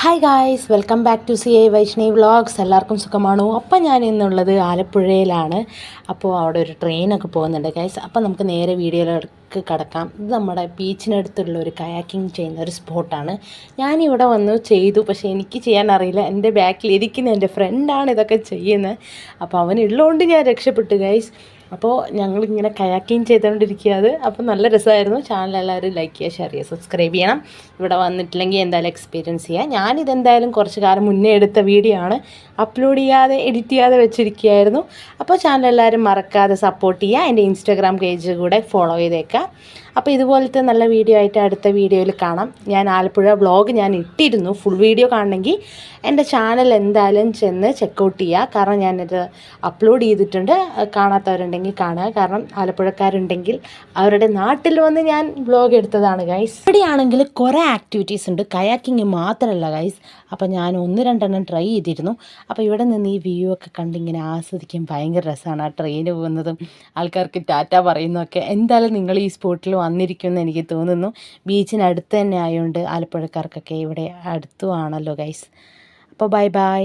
Hi guys, welcome back to CA Vaishnav vlogs. എല്ലാവർക്കും സുഖമാണോ? അപ്പം ഞാൻ ഇന്നുള്ളത് ആലപ്പുഴയിലാണ്. അപ്പോൾ അവിടെ ഒരു ട്രെയിനൊക്കെ പോകുന്നുണ്ട് ഗൈസ്. അപ്പം നമുക്ക് നേരെ വീഡിയോയിലേക്ക് കടക്കാം. ഇത് നമ്മുടെ ബീച്ചിനടുത്തുള്ള ഒരു കയാക്കിംഗ് ചെയ്യുന്ന ഒരു സ്പോട്ടാണ്. ഞാനിവിടെ വന്നു ചെയ്തു, പക്ഷേ എനിക്ക് ചെയ്യാൻ അറിയില്ല. എൻ്റെ ബാക്കിൽ ഇരിക്കുന്ന എൻ്റെ ഫ്രണ്ടാണ് ഇതൊക്കെ ചെയ്യുന്നത്. അപ്പോൾ അവനുള്ളതുകൊണ്ട് ഞാൻ രക്ഷപ്പെട്ടു ഗൈസ്. അപ്പോൾ ഞങ്ങളിങ്ങനെ കയാക്കിങ് ചെയ്തുകൊണ്ടിരിക്കുകയത്. അപ്പോൾ നല്ല രസമായിരുന്നു. ചാനൽ എല്ലാവരും ലൈക്ക് ചെയ്യുക, ഷെയർ ചെയ്യുക, സബ്സ്ക്രൈബ് ചെയ്യണം. ഇവിടെ വന്നിട്ടില്ലെങ്കിൽ എന്തായാലും എക്സ്പീരിയൻസ് ചെയ്യുക. ഞാനിതെന്തായാലും കുറച്ച് കാലം മുന്നേ എടുത്ത വീഡിയോ ആണ്, അപ്ലോഡ് ചെയ്യാതെ എഡിറ്റ് ചെയ്യാതെ വെച്ചിരിക്കുകയായിരുന്നു. അപ്പോൾ ചാനൽ എല്ലാവരും മറക്കാതെ സപ്പോർട്ട് ചെയ്യുക. എൻ്റെ ഇൻസ്റ്റാഗ്രാം പേജ് കൂടെ ഫോളോ ചെയ്തേക്കുക. അപ്പോൾ ഇതുപോലത്തെ നല്ല വീഡിയോ ആയിട്ട് അടുത്ത വീഡിയോയിൽ കാണാം. ഞാൻ ആലപ്പുഴ വ്ളോഗ് ഞാൻ ഇട്ടിരുന്നു. ഫുൾ വീഡിയോ കാണണമെങ്കിൽ എൻ്റെ ചാനൽ എന്തായാലും ചെന്ന് ചെക്കൗട്ട് ചെയ്യുക. കാരണം ഞാനിത് അപ്ലോഡ് ചെയ്തിട്ടുണ്ട്. കാണാത്തവരുണ്ടെങ്കിൽ കാണുക. കാരണം ആലപ്പുഴക്കാരുണ്ടെങ്കിൽ അവരുടെ നാട്ടിൽ വന്ന് ഞാൻ വ്ളോഗ് എടുത്തതാണ് ഗൈസ്. ഇവിടെയാണെങ്കിൽ കുറേ ആക്ടിവിറ്റീസ് ഉണ്ട്, കയാക്കിങ് മാത്രമല്ല ഗൈസ്. അപ്പോൾ ഞാൻ 1-2 ട്രൈ ചെയ്തിരുന്നു. അപ്പോൾ ഇവിടെ നിന്ന് ഈ വ്യൂ ഒക്കെ കണ്ടിങ്ങനെ ആസ്വദിക്കാൻ ഭയങ്കര രസമാണ്. ആ ട്രെയിന് പോകുന്നതും ആൾക്കാർക്ക് ടാറ്റ പറയുന്നതൊക്കെ. എന്തായാലും നിങ്ങൾ ഈ സ്പോട്ടിൽ വന്നിരിക്കുമെന്ന് എനിക്ക് തോന്നുന്നു. ബീച്ചിനടുത്ത് തന്നെ ആയതുകൊണ്ട് ആലപ്പുഴക്കാർക്കൊക്കെ ഇവിടെ അടുത്തുമാണല്ലോ ഗൈസ്. അപ്പോൾ ബൈ ബൈ.